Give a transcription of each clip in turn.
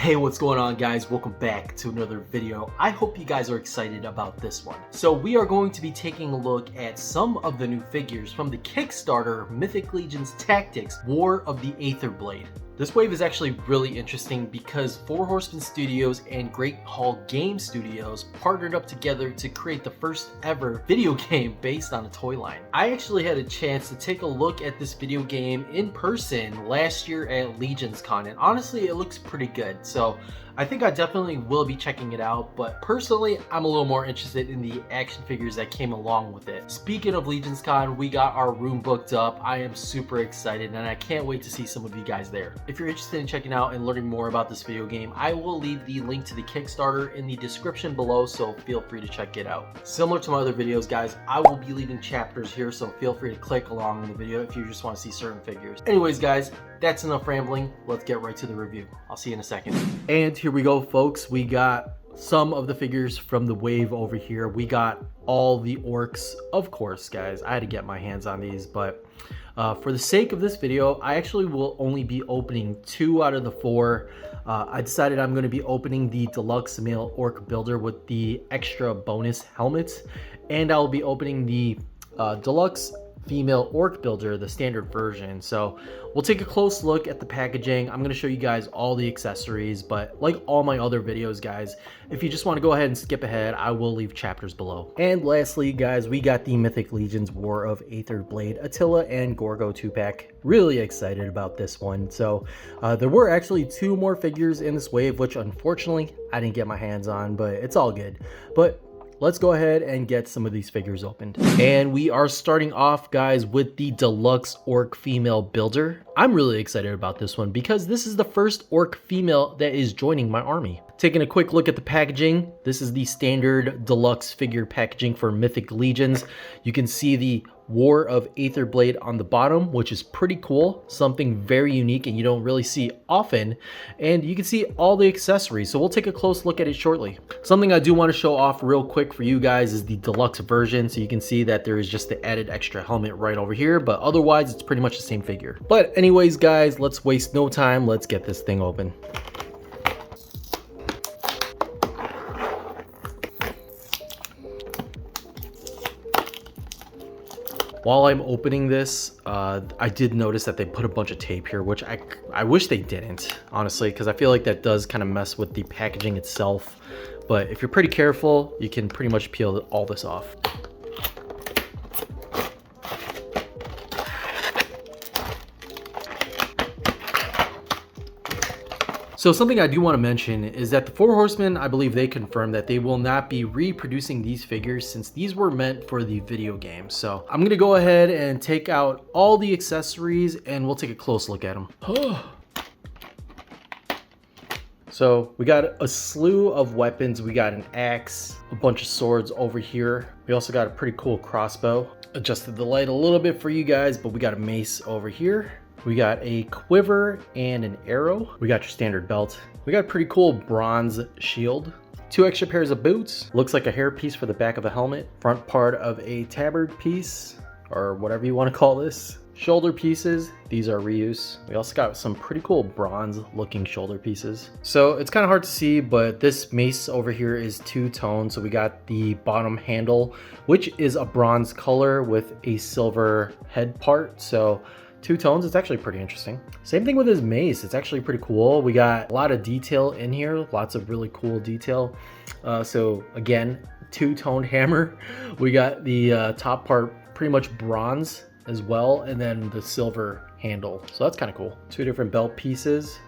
Hey, what's going on, guys? Welcome back to another video. I hope you guys are excited about this one. So we are going to be taking a look at some of the new figures from the Kickstarter Mythic Legions Tactics War of the Aetherblade. This wave is actually really interesting because Four Horsemen Studios and Great Hall Game Studios partnered up together to create the first ever video game based on a toy line. I actually had a chance to take a look at this video game in person last year at Legions Con, and honestly it looks pretty good. So I think I definitely will be checking it out, but personally I'm a little more interested in the action figures that came along with it. Speaking of Legions Con, we got our room booked up. I am super excited and I can't wait to see some of you guys there. If you're interested in checking out and learning more about this video game, I will leave the link to the Kickstarter in the description below, so feel free to check it out. Similar to my other videos, guys, I will be leaving chapters here, so feel free to click along in the video if you just want to see certain figures. Anyways, guys, that's enough rambling. Let's get right to the review. I'll see you in a second. And here we go, folks. We got some of the figures from the wave over here. We got all the orcs, of course, guys. I had to get my hands on these, but for the sake of this video, I actually will only be opening 2 out of the 4. I decided I'm going to be opening the Deluxe Male Orc Builder with the extra bonus helmets, and I'll be opening the Deluxe Female Orc Builder, the standard version. So we'll take a close look at the packaging. I'm going to show you guys all the accessories, but like all my other videos, guys, if you just want to go ahead and skip ahead, I will leave chapters below. And lastly, guys, we got the Mythic Legions War of Aetherblade, Attila, and Gorgo 2-pack. Really excited about this one. So there were actually 2 more figures in this wave, which unfortunately I didn't get my hands on, but it's all good. But let's go ahead and get some of these figures opened. And we are starting off, guys, with the Deluxe Orc Female Builder. I'm really excited about this one because this is the first Orc female that is joining my army. Taking a quick look at the packaging, this is the standard deluxe figure packaging for Mythic Legions. You can see the War of Aetherblade on the bottom, which is pretty cool, something very unique and you don't really see often. And you can see all the accessories, so we'll take a close look at it shortly. Something I do want to show off real quick for you guys is the deluxe version, so you can see that there is just the added extra helmet right over here, but otherwise it's pretty much the same figure. But anyways, guys, let's waste no time, let's get this thing open. While I'm opening this, I did notice that they put a bunch of tape here, which I wish they didn't, honestly, because I feel like that does kind of mess with the packaging itself. But if you're pretty careful, you can pretty much peel all this off. So something I do want to mention is that the Four Horsemen, I believe they confirmed that they will not be reproducing these figures since these were meant for the video game. So I'm going to go ahead and take out all the accessories and we'll take a close look at them. So we got a slew of weapons. We got an axe, a bunch of swords over here. We also got a pretty cool crossbow. Adjusted the light a little bit for you guys, but we got a mace over here. We got a quiver and an arrow. We got your standard belt. We got a pretty cool bronze shield. 2 extra pairs of boots. Looks like a hairpiece for the back of a helmet. Front part of a tabard piece, or whatever you want to call this. Shoulder pieces. These are reuse. We also got some pretty cool bronze looking shoulder pieces. So it's kind of hard to see, but this mace over here is 2-tone. So we got the bottom handle, which is a bronze color with a silver head part. So 2 tones, it's actually pretty interesting. Same thing with his mace, it's actually pretty cool. We got a lot of detail in here, lots of really cool detail. So again, 2-toned hammer. We got the top part pretty much bronze as well, and then the silver handle. So that's kind of cool. 2 different belt pieces.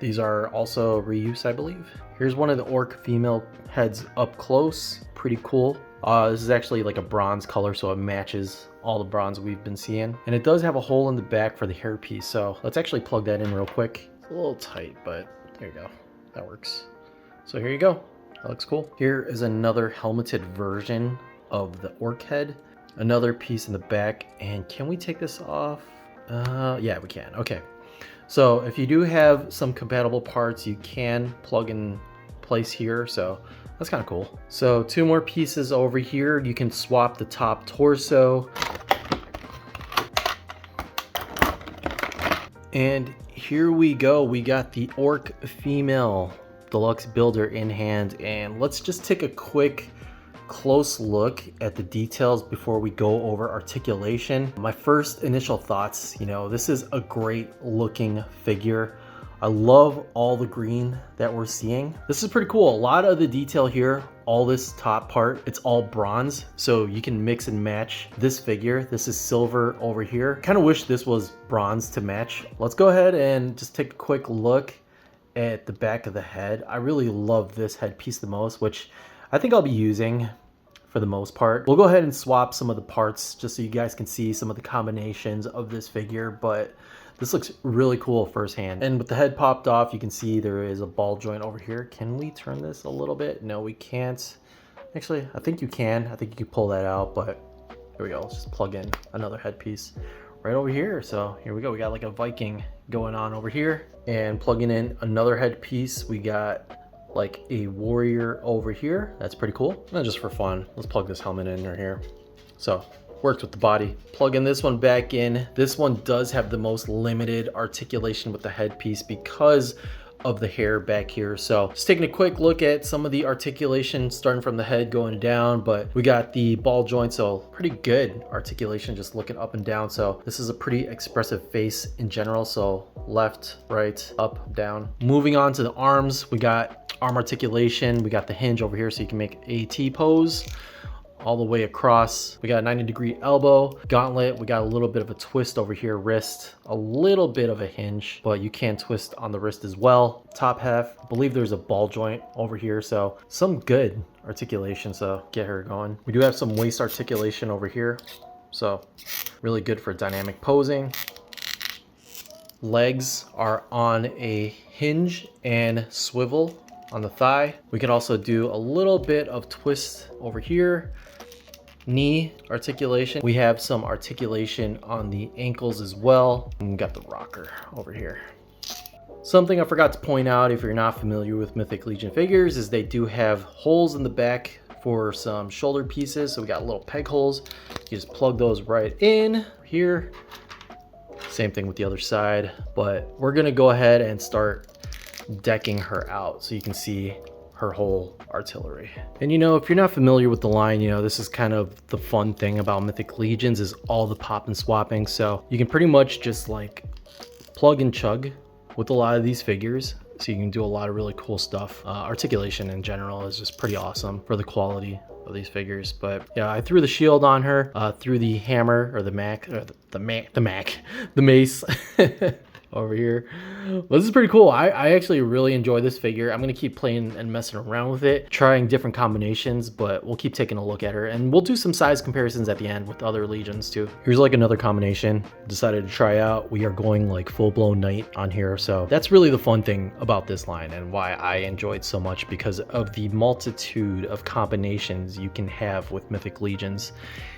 These are also reuse, I believe. Here's one of the orc female heads up close, pretty cool. This is actually like a bronze color, so it matches all the bronze we've been seeing. And it does have a hole in the back for the hairpiece, so let's actually plug that in real quick. It's a little tight, but there you go. That works. So here you go. That looks cool. Here is another helmeted version of the orc head. Another piece in the back. And can we take this off? Yeah, we can. Okay. So if you do have some compatible parts, you can plug in place here. So that's kind of cool. So 2 more pieces over here. You can swap the top torso. And here we go. We got the Orc female Deluxe builder in hand, and let's just take a quick close look at the details before we go over articulation. My first initial thoughts, this is a great looking figure. I love all the green that we're seeing. This is pretty cool. A lot of the detail here, all this top part, it's all bronze, so you can mix and match this figure. This is silver over here. Kind of wish this was bronze to match. Let's go ahead and just take a quick look at the back of the head. I really love this headpiece the most, which I think I'll be using for the most part. We'll go ahead and swap some of the parts just so you guys can see some of the combinations of this figure, but this looks really cool firsthand. And with the head popped off, you can see there is a ball joint over here. Can we turn this a little bit? No, we can't. Actually, I think you can. I think you can pull that out, but here we go. Let's just plug in another headpiece right over here. So here we go. We got like a Viking going on over here, and plugging in another headpiece. We got like a warrior over here. That's pretty cool. And just for fun, let's plug this helmet in right here. So works with the body. Plugging this one back in. This one does have the most limited articulation with the headpiece because of the hair back here. So just taking a quick look at some of the articulation starting from the head going down, but we got the ball joint, so pretty good articulation just looking up and down. So this is a pretty expressive face in general. So left, right, up, down. Moving on to the arms, we got arm articulation. We got the hinge over here so you can make a T pose all the way across. We got a 90-degree elbow, gauntlet. We got a little bit of a twist over here, wrist, a little bit of a hinge, but you can twist on the wrist as well. Top half, I believe there's a ball joint over here, so some good articulation, so get her going. We do have some waist articulation over here, so really good for dynamic posing. Legs are on a hinge and swivel on the thigh. We can also do a little bit of twist over here. Knee articulation. We have some articulation on the ankles as well. And we got the rocker over here. Something I forgot to point out, if you're not familiar with Mythic Legion figures, is they do have holes in the back for some shoulder pieces. So we got little peg holes. You just plug those right in here. Same thing with the other side, but we're gonna go ahead and start decking her out so you can see her whole artillery. And if you're not familiar with the line, this is kind of the fun thing about Mythic Legions is all the pop and swapping. So you can pretty much just like plug and chug with a lot of these figures. So you can do a lot of really cool stuff. Articulation in general is just pretty awesome for the quality of these figures. But yeah, I threw the shield on her, threw the hammer or the mace over here. Well, this is pretty cool. I actually really enjoy this figure. I'm gonna keep playing and messing around with it, trying different combinations, but we'll keep taking a look at her, and we'll do some size comparisons at the end with other legions too. Here's like another combination decided to try out. We are going like full-blown knight on here, so that's really the fun thing about this line and why I enjoyed so much, because of the multitude of combinations you can have with Mythic Legions.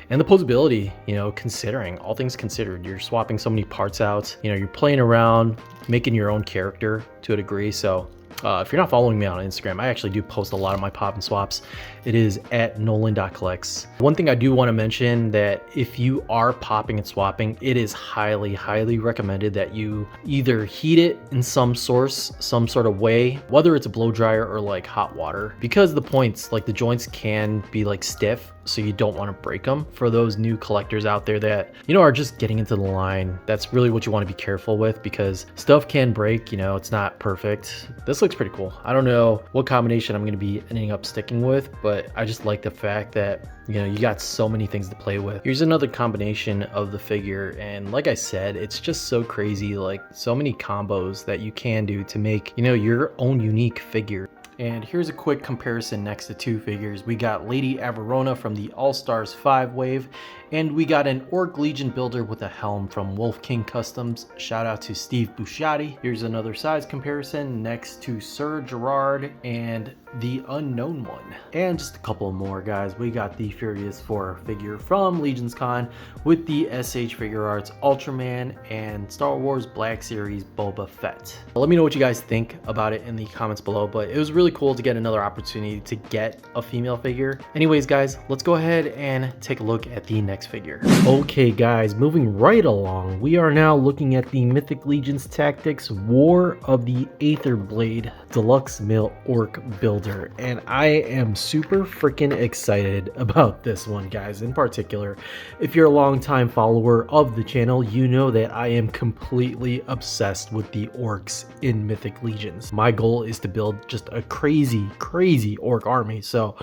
And the posability, considering all things considered, you're swapping so many parts out, you're playing around, making your own character to a degree. So if you're not following me on Instagram, I actually do post a lot of my pop and swaps. It is at nolan.collects. One thing I do want to mention, that if you are popping and swapping, it is highly, highly recommended that you either heat it in some sort of way, whether it's a blow dryer or like hot water, because the points, like the joints can be like stiff, so you don't want to break them. For those new collectors out there that are just getting into the line, that's really what you want to be careful with, because stuff can break. It's not perfect. This looks pretty cool. I don't know what combination I'm going to be ending up sticking with, but I just like the fact that you got so many things to play with. Here's another combination of the figure, and like I said, it's just so crazy, like so many combos that you can do to make your own unique figure. And here's a quick comparison next to two figures. We got Lady Averona from the All-Stars 5 wave, and we got an Orc Legion builder with a helm from Wolf King Customs. Shout out to Steve Busciatti. Here's another size comparison next to Sir Gerard and the Unknown One. And just a couple more, guys. We got the Furious 4 figure from Legions Con with the SH Figure Arts Ultraman and Star Wars Black Series Boba Fett. Let me know what you guys think about it in the comments below, but it was really cool to get another opportunity to get a female figure. Anyways, guys, let's go ahead and take a look at the next figure. Okay, guys, moving right along, we are now looking at the Mythic Legions Tactics War of the Aetherblade Deluxe Male Orc Builder, and I am super freaking excited about this one, guys. In particular, if you're a longtime follower of the channel, you know that I am completely obsessed with the orcs in Mythic Legions. My goal is to build just a crazy orc army, so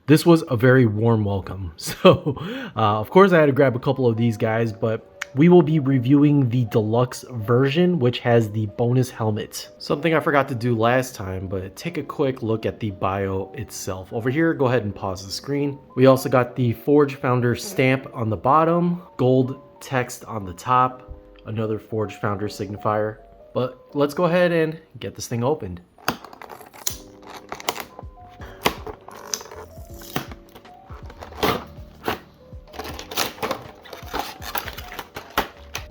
this was a very warm welcome. So of course I had to grab a couple of these guys, but we will be reviewing the deluxe version, which has the bonus helmet. Something I forgot to do last time, but take a quick look at the bio itself. Over here, go ahead and pause the screen. We also got the Forge Founder stamp on the bottom, gold text on the top, another Forge Founder signifier. But let's go ahead and get this thing opened.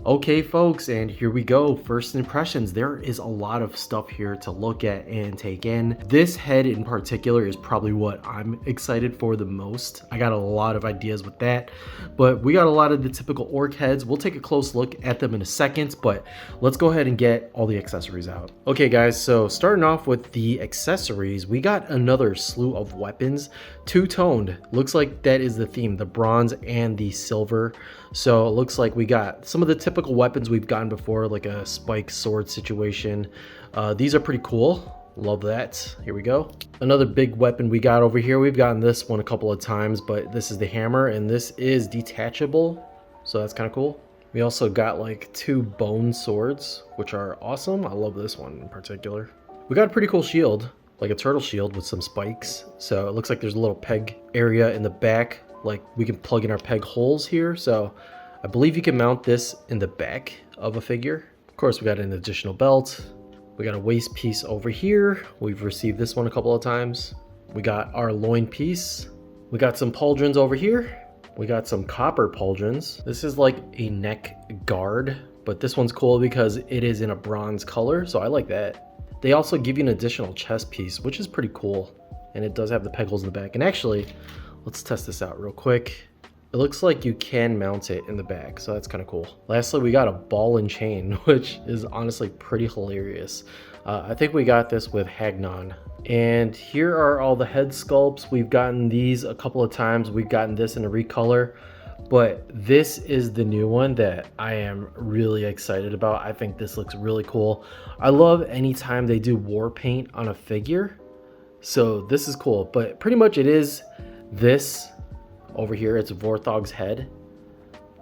Okay, folks, and here we go. First impressions. There is a lot of stuff here to look at and take in. This head in particular is probably what I'm excited for the most. I got a lot of ideas with that, but we got a lot of the typical orc heads. We'll take a close look at them in a second, but let's go ahead and get all the accessories out. Okay, guys, so starting off with the accessories, we got another slew of weapons, two-toned. Looks like that is the theme, the bronze and the silver. So it looks like we got some of the typical weapons we've gotten before, like a spike sword situation. These are pretty cool. Love that. Here we go. Another big weapon we got over here. We've gotten this one a couple of times, but this is the hammer, and this is detachable. So that's kind of cool. We also got like two bone swords, which are awesome. I love this one in particular. We got a pretty cool shield, like a turtle shield with some spikes. So it looks like there's a little peg area in the back. Like we can plug in our peg holes here, so I believe you can mount this in the back of a figure. Of course, we got an additional belt. We got a waist piece over here. We've received this one a couple of times. We got our loin piece. We got some pauldrons over here. We got some copper pauldrons. This is like a neck guard, but this one's cool because it is in a bronze color, so I like that. They also give you an additional chest piece, which is pretty cool, and it does have the peg holes in the back. And actually, let's test this out real quick. It looks like you can mount it in the back, so that's kind of cool. Lastly, we got a ball and chain, which is honestly pretty hilarious. I think we got this with Hagnon. And here are all the head sculpts. We've gotten these a couple of times. We've gotten this in a recolor, but this is the new one that I am really excited about. I think this looks really cool. I love anytime they do war paint on a figure, so this is cool. But pretty much it is this over here. It's Vorthog's head,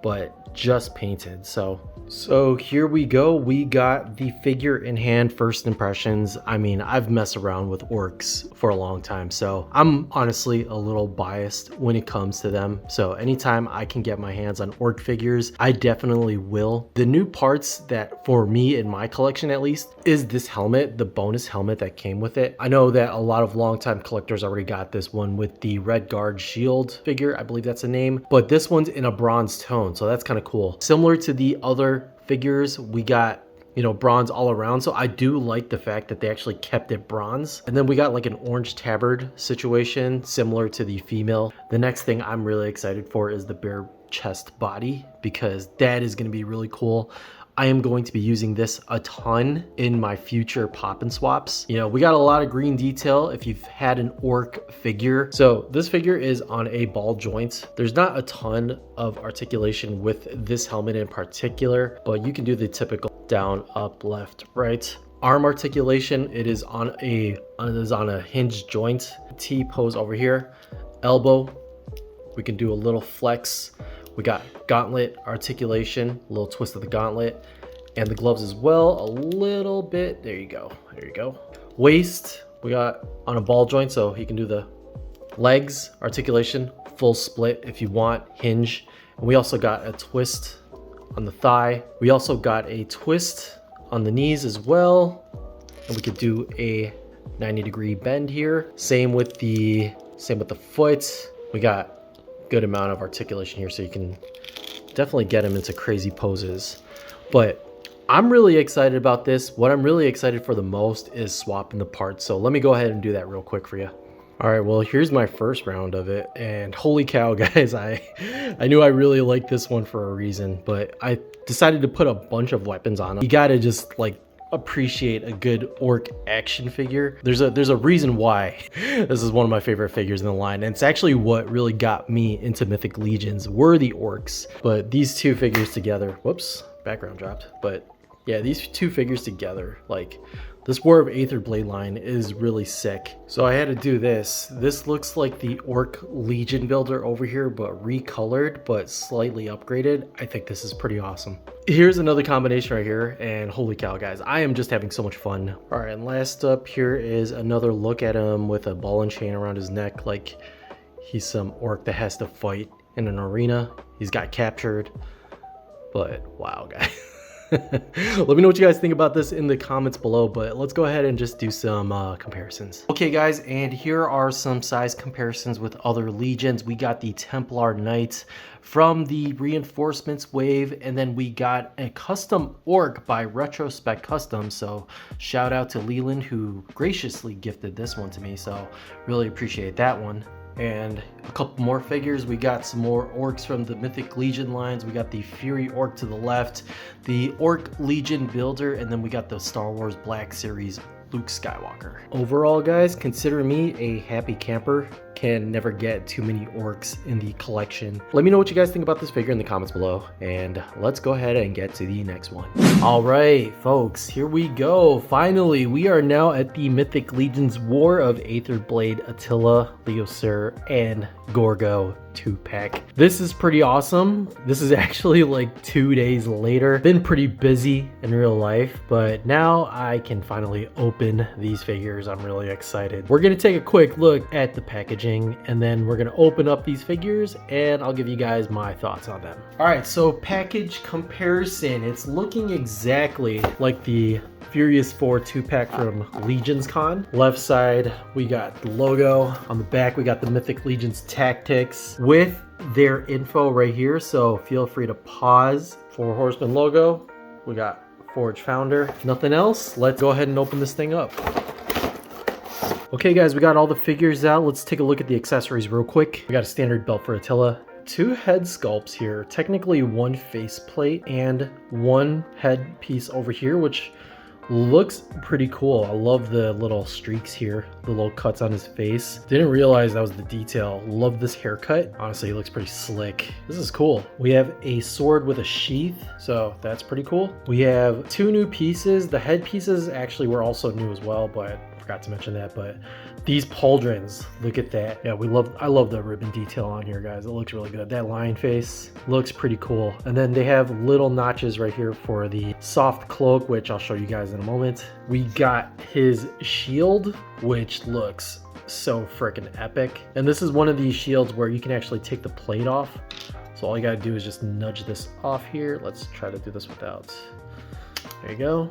but just painted. So here we go. We got the figure in hand. First impressions. I mean, I've messed around with orcs for a long time, so I'm honestly a little biased when it comes to them. So anytime I can get my hands on orc figures, I definitely will. The new parts that for me in my collection at least is this helmet, the bonus helmet that came with it. I know that a lot of longtime collectors already got this one with the Red Guard shield figure. I believe that's the name, but this one's in a bronze tone, so that's kind of cool. Similar to the other figures, we got, you know, bronze all around, so I do like the fact that they actually kept it bronze. And then we got like an orange tabard situation similar to the female. The next thing I'm really excited for is the bare chest body, because that is going to be really cool. I am going to be using this a ton in my future pop and swaps. You know, we got a lot of green detail if you've had an orc figure. So this figure is on a ball joint. There's not a ton of articulation with this helmet in particular, but you can do the typical down, up, left, right. Arm articulation, it is on a hinge joint. T-pose over here. Elbow, we can do a little flex. We got gauntlet articulation, a little twist of the gauntlet, and the gloves as well, a little bit. There you go. There you go. Waist, we got on a ball joint, so he can do the legs articulation, full split if you want, hinge. And we also got a twist on the thigh. We also got a twist on the knees as well. And we could do a 90-degree bend here. Same with the foot. We got good amount of articulation here, so you can definitely get him into crazy poses. But I'm really excited about this. What I'm really excited for the most is swapping the parts. So let me go ahead and do that real quick for you. All right, well, here's my first round of it, and holy cow, guys, I knew I really liked this one for a reason, but I decided to put a bunch of weapons on them. You gotta just like appreciate a good orc action figure. There's a reason why this is one of my favorite figures in the line, and it's actually what really got me into Mythic Legions were the orcs. But these two figures together, whoops, background dropped, but yeah, these two figures together, like this War of Aetherblade line is really sick. So I had to do this. This looks like the Orc Legion builder over here, but recolored, but slightly upgraded. I think this is pretty awesome. Here's another combination right here, and holy cow, guys, I am just having so much fun. All right, and last up here is another look at him with a ball and chain around his neck, like he's some orc that has to fight in an arena. He's got captured, but wow, guys. Let me know what you guys think about this in the comments below, but let's go ahead and just do some comparisons. Okay, guys, and here are some size comparisons with other legions. We got the Templar Knights from the reinforcements wave, and then we got a custom orc by Retrospect Customs. So shout out to Leland, who graciously gifted this one to me, so really appreciate that one. And a couple more figures. We got some more orcs from the Mythic Legion lines. We got the Fury Orc to the left, the Orc Legion builder, and then we got the Star Wars Black Series Luke Skywalker. Overall, guys, consider me a happy camper. Can never get too many orcs in the collection. Let me know what you guys think about this figure in the comments below, and let's go ahead and get to the next one. All right, folks, here we go. Finally, we are now at the Mythic Legions War of Aetherblade, Attila, Leosyrr, and Gorgo 2-pack. This is pretty awesome. This is actually like 2 days later. Been pretty busy in real life, but now I can finally open these figures. I'm really excited. We're gonna take a quick look at the packaging, and then we're gonna open up these figures and I'll give you guys my thoughts on them. All right, so package comparison. It's looking exactly like the Furious 4 2-pack from Legions Con. Left side, we got the logo. On the back, we got the Mythic Legions Tactics with their info right here. So feel free to pause. 4 Horsemen logo. We got Forge Founder. Nothing else. Let's go ahead and open this thing up. Okay, guys, we got all the figures out. Let's take a look at the accessories real quick. We got a standard belt for Attila. 2 head sculpts here. Technically 1 faceplate and 1 head piece over here, which looks pretty cool. I love the little streaks here, the little cuts on his face. Didn't realize that was the detail. Love this haircut. Honestly, he looks pretty slick. This is cool. We have a sword with a sheath, so that's pretty cool. We have 2 new pieces. The head pieces actually were also new as well, but I forgot to mention that. But these pauldrons, look at that. Yeah, I love the ribbon detail on here, guys. It looks really good. That lion face looks pretty cool. And then they have little notches right here for the soft cloak, which I'll show you guys in a moment. We got his shield, which looks so freaking epic. And this is one of these shields where you can actually take the plate off. So all you gotta do is just nudge this off here. Let's try to do this without. There you go.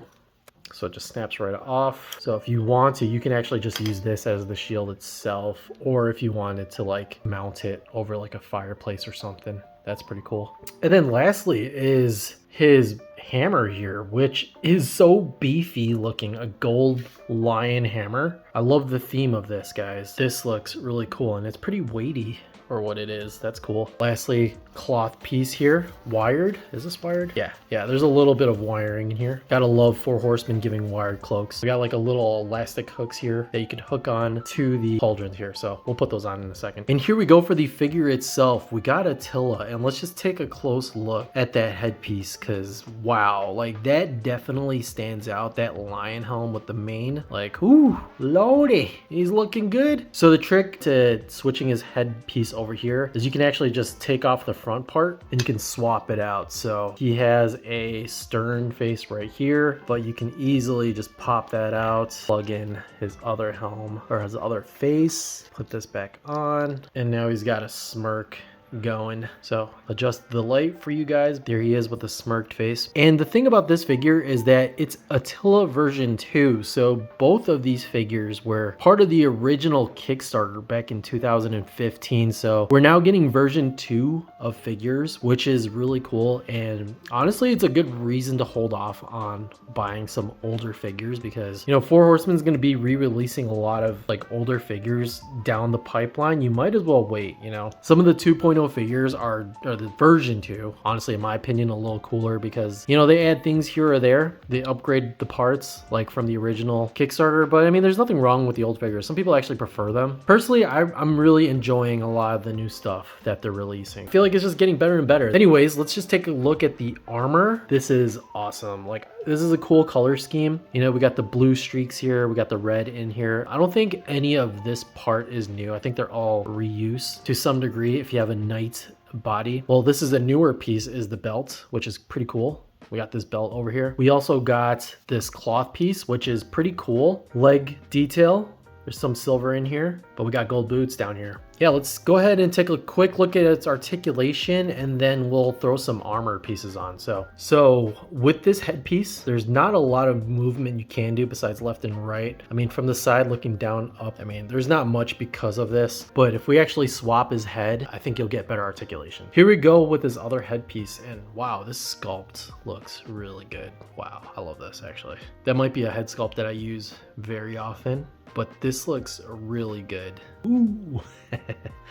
So it just snaps right off. So if you want to, you can actually just use this as the shield itself, or if you wanted to like mount it over like a fireplace or something. That's pretty cool. And then lastly is his hammer here, which is so beefy looking, a gold lion hammer. I love the theme of this, guys. This looks really cool, and it's pretty weighty for what it is. That's cool. Lastly, cloth piece here, wired. Is this wired? Yeah, there's a little bit of wiring in here. Gotta love 4 Horsemen giving wired cloaks. We got like a little elastic hooks here that you can hook on to the pauldrons here, so we'll put those on in a second. And here we go for the figure itself. We got Attila, and let's just take a close look at that headpiece, because wow, like that definitely stands out. That lion helm with the mane, like, ooh, lordy, he's looking good. So the trick to switching his headpiece over here is you can actually just take off the front part and you can swap it out. So he has a stern face right here, but you can easily just pop that out, plug in his other helm or his other face, put this back on, and now he's got a smirk going. So adjust the light for you guys. There he is with a smirked face. And the thing about this figure is that it's Attila version 2. So both of these figures were part of the original Kickstarter back in 2015. So we're now getting version 2 of figures, which is really cool. And honestly, it's a good reason to hold off on buying some older figures because, you know, Four Horsemen is going to be re-releasing a lot of like older figures down the pipeline. You might as well wait, you know. Some of the 2.0 figures are the version 2, honestly, in my opinion, a little cooler because, you know, they add things here or there. They upgrade the parts like from the original Kickstarter, but I mean, there's nothing wrong with the old figures. Some people actually prefer them. Personally, I'm really enjoying a lot of the new stuff that they're releasing. I feel like it's just getting better and better. Anyways, let's just take a look at the armor. This is awesome. Like, this is a cool color scheme. You know, we got the blue streaks here. We got the red in here. I don't think any of this part is new. I think they're all reuse to some degree if you have a knight body. Well, this is a newer piece, is the belt, which is pretty cool. We got this belt over here. We also got this cloth piece, which is pretty cool. Leg detail. There's some silver in here, but we got gold boots down here. Yeah, let's go ahead and take a quick look at its articulation and then we'll throw some armor pieces on. So with this headpiece, there's not a lot of movement you can do besides left and right. I mean, from the side looking down up, I mean, there's not much because of this, but if we actually swap his head, I think you'll get better articulation. Here we go with his other headpiece, and wow, this sculpt looks really good. Wow, I love this actually. That might be a head sculpt that I use very often, but this looks really good. Ooh.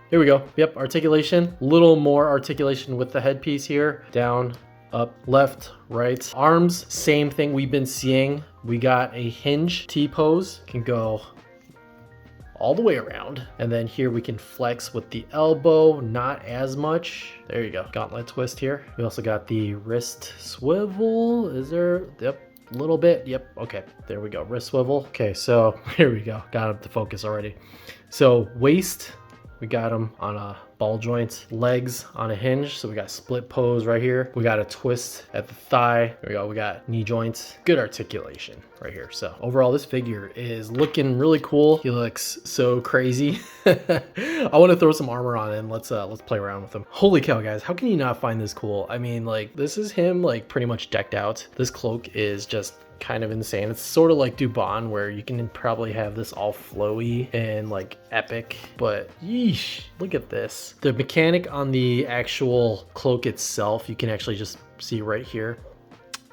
Here we go. Yep, articulation. Little more articulation with the headpiece here. Down, up, left, right. Arms, same thing we've been seeing. We got a hinge T-pose. Can go all the way around. And then here we can flex with the elbow, not as much. There you go. Gauntlet twist here. We also got the wrist swivel. Is there? Yep. A little bit. Yep. Okay. There we go. Wrist swivel. Okay. So here we go. Got it to focus already. So waist, we got him on a ball joint. Legs on a hinge. So we got split pose right here. We got a twist at the thigh. There we go. We got knee joints. Good articulation right here. So overall, this figure is looking really cool. He looks so crazy. I want to throw some armor on and let's play around with him. Holy cow, guys. How can you not find this cool? I mean, like, this is him like pretty much decked out. This cloak is just kind of insane. It's sort of like Dubon where you can probably have this all flowy and like epic, but yeesh, look at this. The mechanic on the actual cloak itself, you can actually just see right here.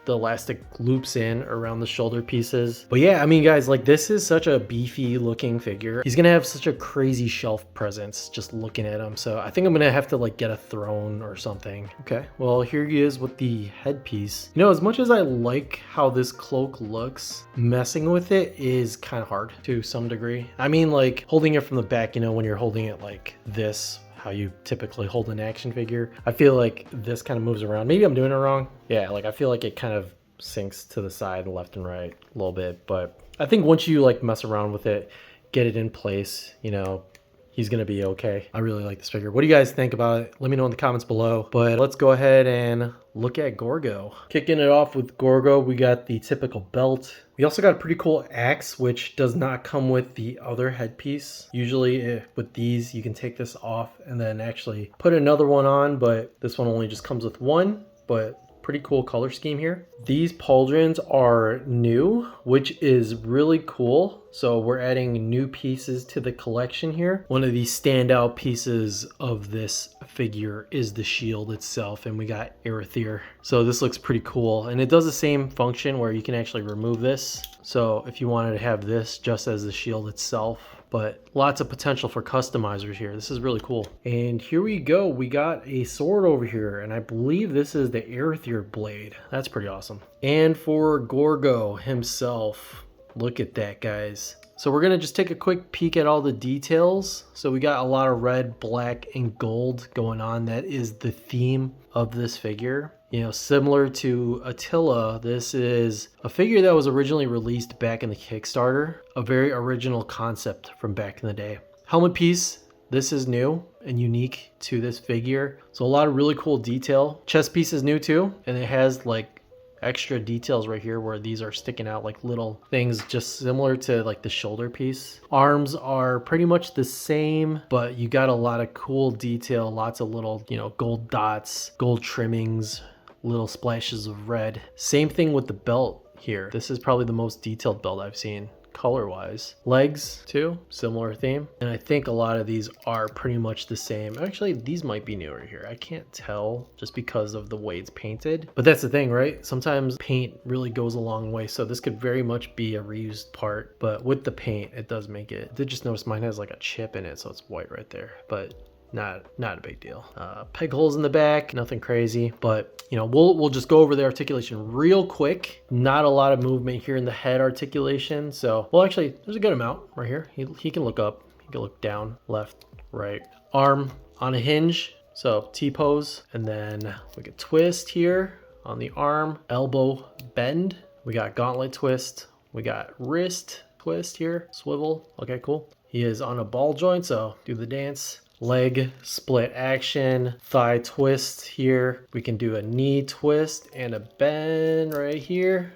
The elastic loops in around the shoulder pieces. But yeah, I mean, guys, like, this is such a beefy looking figure. He's gonna have such a crazy shelf presence just looking at him. So I think I'm gonna have to like get a throne or something. Okay, well, here he is with the headpiece. You know, as much as I like how this cloak looks, messing with it is kind of hard to some degree. I mean, like, holding it from the back, you know, when you're holding it like this, how you typically hold an action figure, I feel like this kind of moves around. Maybe I'm doing it wrong. Yeah, like I feel like it kind of sinks to the side, left and right a little bit. But I think once you like mess around with it, get it in place, you know, he's gonna be okay. I really like this figure. What do you guys think about it? Let me know in the comments below. But let's go ahead and look at Gorgo. Kicking it off with Gorgo, we got the typical belt. We also got a pretty cool axe, which does not come with the other headpiece. Usually with these, you can take this off and then actually put another one on, but this one only just comes with one, but pretty cool color scheme here. These pauldrons are new, which is really cool. So we're adding new pieces to the collection here. One of the standout pieces of this figure is the shield itself, and we got Aetherblade. So this looks pretty cool, and it does the same function where you can actually remove this. So if you wanted to have this just as the shield itself, but lots of potential for customizers here. This is really cool. And here we go. We got a sword over here, and I believe this is the Aetherblade. That's pretty awesome. And for Gorgo himself, look at that, guys. So we're gonna just take a quick peek at all the details. So we got a lot of red, black, and gold going on. That is the theme of this figure. You know, similar to Attila, this is a figure that was originally released back in the Kickstarter, a very original concept from back in the day. Helmet piece, this is new and unique to this figure. So a lot of really cool detail. Chest piece is new too, and it has like extra details right here where these are sticking out like little things, just similar to like the shoulder piece. Arms are pretty much the same, but you got a lot of cool detail, lots of little, you know, gold dots, gold trimmings, little splashes of red. Same thing with the belt here. This is probably the most detailed belt I've seen color wise. Legs too, similar theme. And I think a lot of these are pretty much the same. Actually, these might be newer here. I can't tell just because of the way it's painted. But that's the thing, right? Sometimes paint really goes a long way. So this could very much be a reused part, but with the paint, it does make it. I did just notice mine has like a chip in it, so it's white right there. But not a big deal. Peg holes in the back, nothing crazy, but you know, we'll just go over the articulation real quick. Not a lot of movement here in the head articulation. So, well, actually, there's a good amount right here. He can look up, he can look down, left, right. Arm on a hinge, so T-pose, and then we get twist here on the arm, elbow bend. We got gauntlet twist. We got wrist twist here, swivel. Okay, cool. He is on a ball joint, so do the dance. Leg split action, thigh twist here. We can do a knee twist and a bend right here.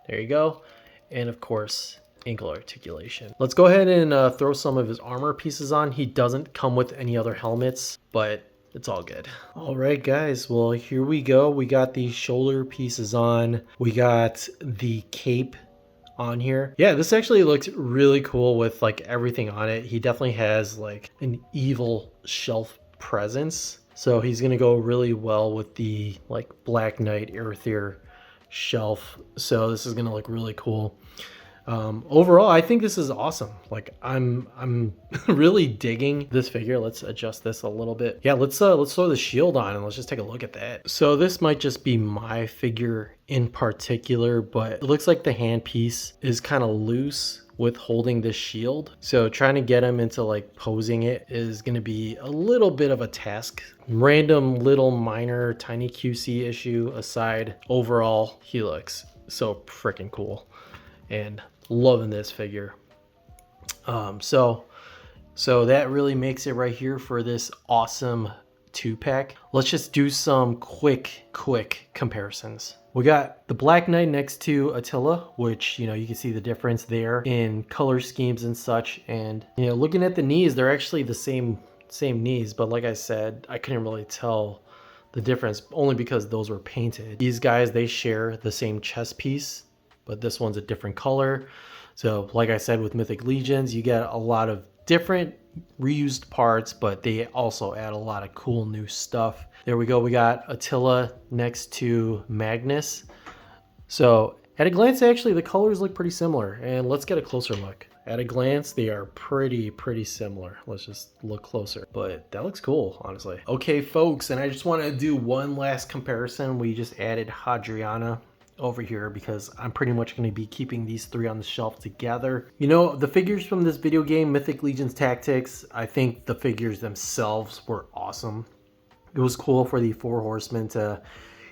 There you go. And of course, ankle articulation. Let's go ahead and throw some of his armor pieces on. He doesn't come with any other helmets, but it's all good. All right, guys. Well, here we go. We got these shoulder pieces on. We got the cape on here. Yeah, this actually looks really cool with like everything on it. He definitely has like an evil shelf presence. So he's gonna go really well with the like Black Knight Aetherblade shelf. So this is gonna look really cool. Overall, I think this is awesome. Like I'm really digging this figure. Let's adjust this a little bit. Yeah, let's throw the shield on and let's just take a look at that. So this might just be my figure in particular, but it looks like the hand piece is kind of loose with holding this shield. So trying to get him into like posing it is going to be a little bit of a task. Random little minor tiny QC issue aside, overall he looks so freaking cool and loving this figure. So that really makes it right here for this awesome 2-pack. Let's just do some quick comparisons. We got the Black Knight next to Attila, which, you know, you can see the difference there in color schemes and such. And, you know, looking at the knees, they're actually the same knees, but like I said, I couldn't really tell the difference only because those were painted. These guys, they share the same chest piece, but this one's a different color. So like I said, with Mythic Legions, you get a lot of different reused parts, but they also add a lot of cool new stuff. There we go. We got Attila next to Magnus. So at a glance, actually, the colors look pretty similar. And let's get a closer look. At a glance, they are pretty similar. Let's just look closer. But that looks cool, honestly. Okay, folks, and I just want to do one last comparison. We just added Hadriana over here because I'm pretty much going to be keeping these three on the shelf together. You know, the figures from this video game, Mythic Legions Tactics, I think the figures themselves were awesome. It was cool for the 4 horsemen to,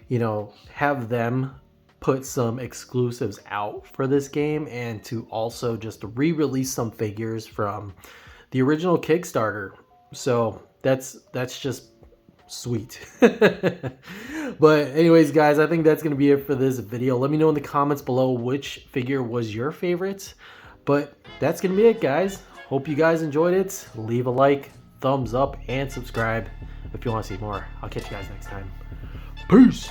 you know, have them put some exclusives out for this game and to also just re-release some figures from the original Kickstarter. So that's just sweet. But anyways, guys, I think that's gonna be it for this video. Let me know in the comments below which figure was your favorite. But that's gonna be it, guys. Hope you guys enjoyed it. Leave a like, thumbs up, and subscribe if you want to see more. I'll catch you guys next time. Peace.